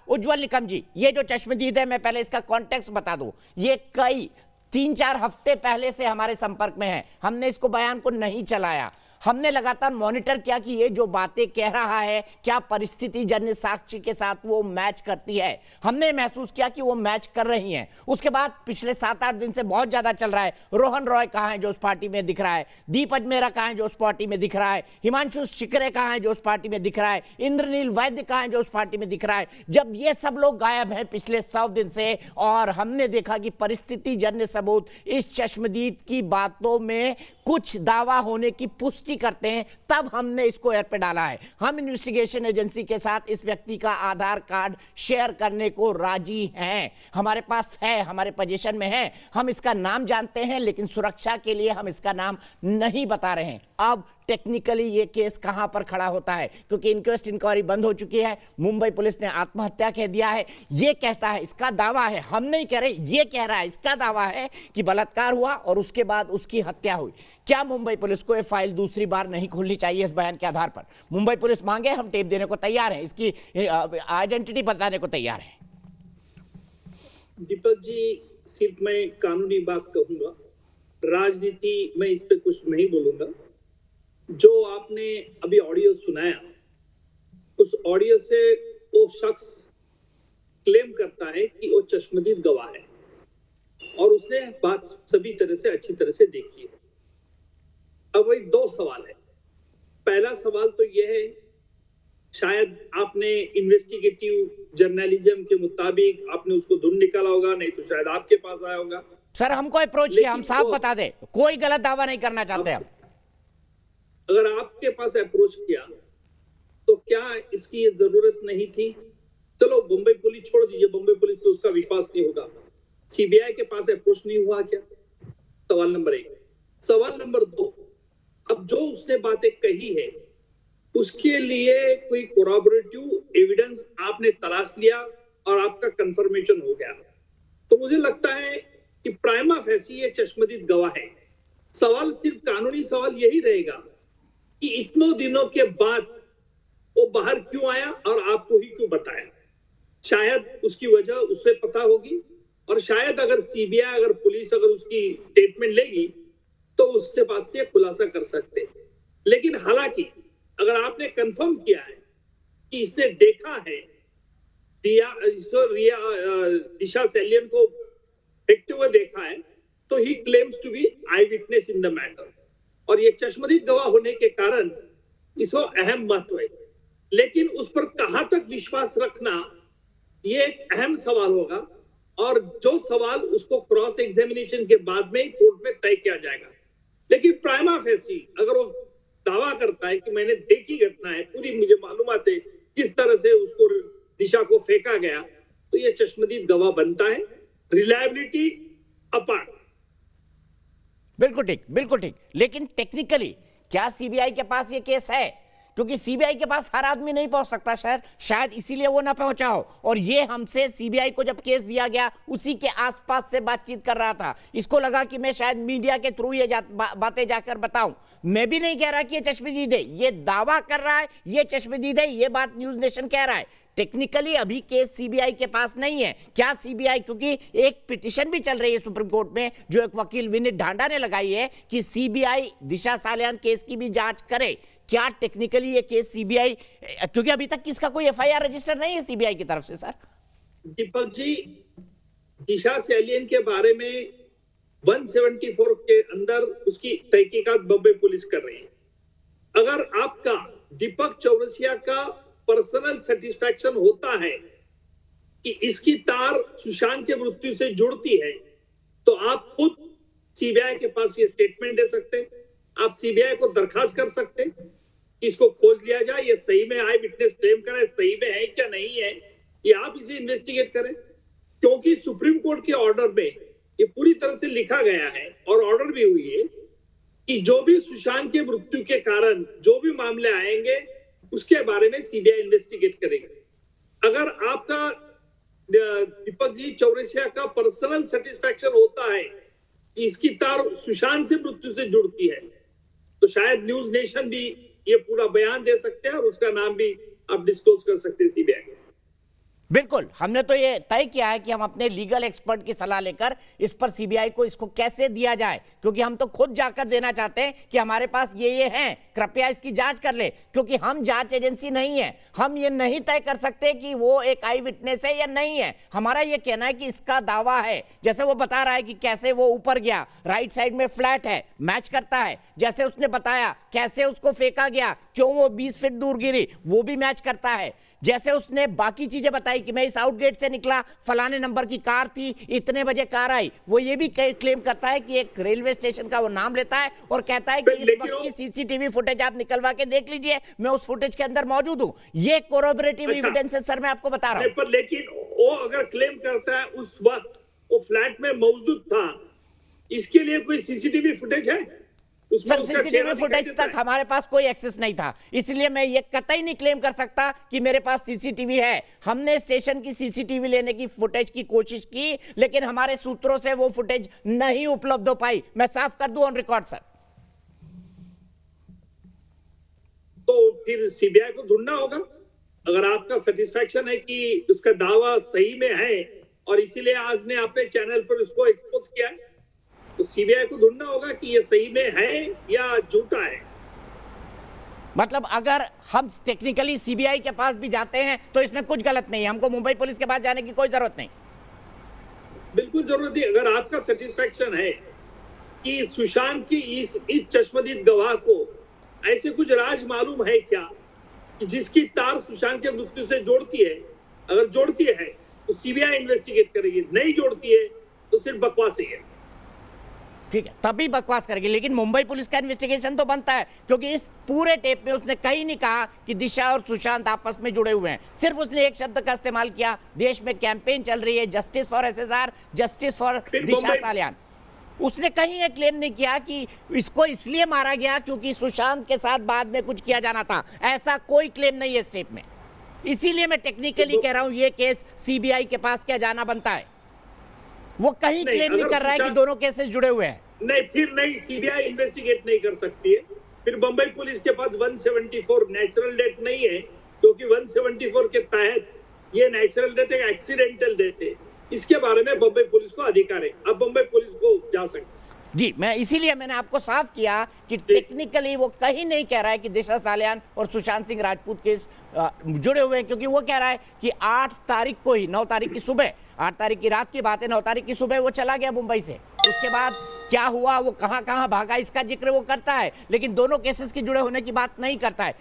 उज्जवल निकम जी, ये जो चश्मदीद है, मैं पहले इसका कॉन्टेक्स्ट बता दूं, ये कई 3-4 हफ्ते पहले से हमारे संपर्क में है। हमने इसको बयान को नहीं चलाया, हमने लगातार मॉनिटर किया कि ये जो बातें कह रहा है क्या परिस्थिति जन्य साक्ष्य के साथ वो मैच करती है। हमने महसूस किया कि वो मैच कर रही हैं। उसके बाद पिछले 7-8 दिन से बहुत ज्यादा चल रहा है, रोहन रॉय कहाँ है जो उस पार्टी में दिख रहा है, दीप अजमेरा कहाँ है जो उस पार्टी में दिख रहा है, हिमांशु शिकरे कहाँ है जो उस पार्टी में दिख रहा है, इंद्रनील वैद्य कहाँ है जो उस पार्टी में दिख रहा है। जब ये सब लोग गायब हैं पिछले 100 दिन से, और हमने देखा कि परिस्थिति जन्य सबूत इस चश्मदीद की बातों में कुछ दावा होने की पुष्टि करते हैं, तब हमने इसको एयर पे डाला है। हम इन्वेस्टिगेशन एजेंसी के साथ इस व्यक्ति का आधार कार्ड शेयर करने को राजी हैं, हमारे पास है, हमारे पोजीशन में है। हम इसका नाम जानते हैं, लेकिन सुरक्षा के लिए हम इसका नाम नहीं बता रहे हैं। अब टेक्निकली ये केस कहां पर खड़ा होता है, क्योंकि इंक्वेस्ट इंक्वायरी बंद हो चुकी है, मुंबई पुलिस ने आत्महत्या कह दिया है। ये कहता है, इसका दावा है, हम नहीं कह रहे, ये कह रहा है, इसका दावा है कि बलात्कार हुआ और उसके बाद उसकी हत्या हुई। क्या मुंबई पुलिस को ये फाइल दूसरी बार नहीं खोलनी चाहिए इस बयान के आधार पर? मुंबई पुलिस मांगे, हम टेप देने को तैयार हैं, इसकी आइडेंटिटी बताने को तैयार है। दीपक जी, सिर्फ मैं कानूनी बात कहूंगा, राजनीति में इस पे कुछ नहीं बोलूंगा। जो आपने अभी ऑडियो सुनाया, उस ऑडियो से वो शख्स क्लेम करता है कि वो चश्मदीद गवाह है और उसने बात सभी तरह से अच्छी तरह से देखी है। अब वही 2 सवाल है। पहला सवाल तो यह है, शायद आपने इन्वेस्टिगेटिव जर्नलिज्म के मुताबिक आपने उसको ढूंढ निकाला होगा, नहीं तो शायद आपके पास आया होगा। सर, हमको अप्रोच किया, हम साफ बता दे, कोई गलत दावा नहीं करना चाहते हम। अगर आपके पास अप्रोच किया तो क्या इसकी ये जरूरत नहीं थी? चलो मुंबई पुलिस छोड़ दीजिए, मुंबई पुलिस को उसका विश्वास नहीं होगा, सीबीआई के पास अप्रोच नहीं हुआ क्या? सवाल नंबर 1। सवाल नंबर 2, अब जो उसने बातें कही है उसके लिए कोई कोरॉबोरेटिव एविडेंस आपने तलाश लिया और आपका कंफर्मेशन हो गया, तो मुझे लगता है कि प्राइमा फेसी ये चश्मदीद गवाह है। सवाल सिर्फ कानूनी सवाल यही रहेगा कि इतनों दिनों के बाद वो बाहर क्यों आया और आपको ही क्यों बताया। शायद उसकी वजह उसे पता होगी, और शायद अगर सीबीआई, अगर पुलिस अगर उसकी स्टेटमेंट लेगी तो उसके पास से खुलासा कर सकते हैं। लेकिन हालांकि अगर आपने कंफर्म किया है कि इसने देखा है दिशा सैलियन को देखते हुए देखा है, तो he claims to be eye witness in the matter, और ये चश्मदीद गवाह होने के कारण इसको अहम महत्व है। लेकिन उस पर कहां तक विश्वास रखना, ये एक अहम सवाल होगा, और जो सवाल उसको क्रॉस एग्जामिनेशन के बाद में कोर्ट में तय किया जाएगा। लेकिन प्राइमा फेसी अगर वो दावा करता है कि मैंने देखी घटना है, पूरी मुझे मालूमात है किस तरह से उसको दिशा को फेंका गया, तो ये चश्मदीद गवाह बनता है, रिलायबिलिटी अपार्ट। बिल्कुल ठीक, बिल्कुल ठीक। लेकिन टेक्निकली क्या सीबीआई के पास ये केस है? क्योंकि सीबीआई के पास हर आदमी नहीं पहुंच सकता सर, शायद इसीलिए वो ना पहुंचा हो। और ये हमसे सीबीआई को जब केस दिया गया उसी के आसपास से बातचीत कर रहा था, इसको लगा कि मैं शायद मीडिया के थ्रू ये बातें जाकर बताऊं। मैं भी नहीं कह रहा कि ये चश्मदीद है, ये दावा कर रहा है ये चश्मदीद है, ये बात न्यूज नेशन कह रहा है। टेक्निकली अभी केस सीबीआई के पास नहीं है। क्या सीबीआई, क्योंकि एक पिटीशन भी चल रही है सुप्रीम कोर्ट में जो एक वकील विनीत ढांडा ने लगाई है कि सीबीआई दिशा सालियान केस की भी जांच करे, क्या टेक्निकली ये केस सीबीआई, क्योंकि अभी तक किसका कोई एफआईआर रजिस्टर नहीं है सीबीआई की तरफ से सर। दीपक जी, दिशा सैलियन के बारे में 174 के अंदर उसकी तहकीकात बॉम्बे पुलिस कर रही है। अगर आपका दीपक चौरसिया का पर्सनल सेटिस्फैक्शन होता है कि इसकी तार सुशांत के मृत्यु से जुड़ती है, तो आप खुद सीबीआई के पास ये स्टेटमेंट दे सकते हैं, आप सीबीआई को दरखास्त कर सकते हैं कि इसको खोज लिया जाए, ये सही में आई विटनेस क्लेम करे, सही में है क्या नहीं है, ये आप इसे इन्वेस्टिगेट करें। क्योंकि सुप्रीम कोर्ट के ऑर्डर में ये पूरी तरह से लिखा गया है और ऑर्डर भी हुई है कि जो भी सुशांत के मृत्यु के कारण जो भी मामले आएंगे उसके बारे में सीबीआई इन्वेस्टिगेट करेगी। अगर आपका दीपक जी चौरसिया का पर्सनल सेटिस्फैक्शन होता है कि इसकी तार सुशांत से मृत्यु से जुड़ती है, तो शायद न्यूज नेशन भी ये पूरा बयान दे सकते हैं और उसका नाम भी आप डिस्क्लोज कर सकते हैं सीबीआई। बिल्कुल, हमने तो ये तय किया है कि हम अपने लीगल एक्सपर्ट की सलाह लेकर इस पर सीबीआई को इसको कैसे दिया जाए, क्योंकि हम तो खुद जाकर देना चाहते हैं कि हमारे पास ये हैं, कृपया इसकी जांच कर ले, क्योंकि हम जांच एजेंसी नहीं है। हम ये नहीं तय कर सकते कि वो एक आई विटनेस है या नहीं है। हमारा ये कहना है कि इसका दावा है, जैसे वो बता रहा है कि कैसे वो ऊपर गया, राइट साइड में फ्लैट है, मैच करता है। जैसे उसने बताया कैसे उसको फेंका गया, क्यों वो 20 फीट दूर गिरी, वो भी मैच करता है। जैसे उसने बाकी चीजें बताई कि मैं इस आउटगेट से निकला, फलाने नंबर की कार थी, इतने बजे कार आई, वो ये भी क्लेम करता है कि एक रेलवे स्टेशन का वो नाम लेता है और कहता है कि इस वक्त की सीसीटीवी फुटेज आप निकलवा के देख लीजिए, मैं उस फुटेज के अंदर मौजूद हूं। ये कोरोबरेटिव एविडेंस है सर, मैं आपको बता रहा हूं। पर लेकिन वो अगर क्लेम करता है उस वक्त वो फ्लैट में मौजूद था, इसके लिए कोई सीसीटीवी फुटेज है? सर सीसीटीवी फुटेज तक हमारे पास कोई एक्सेस नहीं था, इसलिए मैं ये कतई नहीं क्लेम कर सकता कि मेरे पास सीसीटीवी है। हमने स्टेशन की सीसीटीवी लेने की फुटेज की कोशिश की, लेकिन हमारे सूत्रों से वो फुटेज नहीं उपलब्ध हो पाई। मैं साफ कर दूं ऑन रिकॉर्ड सर। तो फिर सीबीआई को ढूंढना होगा। अगर आपका सेटिस्फैक्शन है कि उसका दावा सही में है और इसीलिए आज ने अपने चैनल पर उसको एक्सपोज किया है, तो सीबीआई को ढूंढना होगा कि ये सही में है या झूठा है। मतलब अगर हम टेक्निकली सीबीआई के पास भी जाते हैं तो इसमें कुछ गलत नहीं है, हमको मुंबई पुलिस के पास जाने की कोई जरूरत नहीं। बिल्कुल जरूरत नहीं। अगर आपका सेटिस्फैक्शन है कि सुशांत की इस चश्मदीद गवाह को ऐसे कुछ राज मालूम है क्या कि जिसकी तार सुशांत के मृत्यु से जोड़ती है, अगर जोड़ती है तो सीबीआई इन्वेस्टिगेट करेगी, नहीं जोड़ती है तो सिर्फ बकवास ही है। ठीक है, तभी बकवास करेगी, लेकिन मुंबई पुलिस का इन्वेस्टिगेशन तो बनता है, क्योंकि इस पूरे टेप में उसने कहीं नहीं कहा कि दिशा और सुशांत आपस में जुड़े हुए हैं। सिर्फ उसने एक शब्द का इस्तेमाल किया, देश में कैंपेन चल रही है justice for SSR, justice for Disha Salian. उसने कहीं ये क्लेम नहीं किया कि इसको इसलिए मारा गया क्योंकि सुशांत के साथ बाद में कुछ किया जाना था। ऐसा कोई क्लेम नहीं है इस टेप में। इसीलिए मैं टेक्निकली कह रहा हूं ये केस सीबीआई के पास क्या जाना बनता है। वो कहीं क्लेम नहीं कर रहा है कि दोनों केसेस जुड़े हुए हैं। नहीं, फिर नहीं, सीबीआई इन्वेस्टिगेट नहीं कर सकती है। फिर बंबई पुलिस के पास 174 नेचुरल डेथ नहीं है, क्योंकि 174 के तहत ये नेचुरल डेथ एक एक्सीडेंटल डेथ है। इसके बारे में बंबई पुलिस को अधिकार है, अब बंबई पुलिस को जा सकती। जी, मैं इसीलिए मैंने आपको साफ किया कि टेक्निकली वो कहीं नहीं कह रहा है कि दिशा सालियान और सुशांत सिंह राजपूत केस जुड़े हुए हैं, क्योंकि वो कह रहा है कि 8 तारीख को ही, 9 तारीख की सुबह, 8 तारीख की रात की बात है, 9 तारीख की सुबह वो चला गया मुंबई से। उसके बाद क्या हुआ, वो कहां कहां भागा, इसका जिक्र वो करता है, लेकिन दोनों केसेस के जुड़े होने की बात नहीं करता है।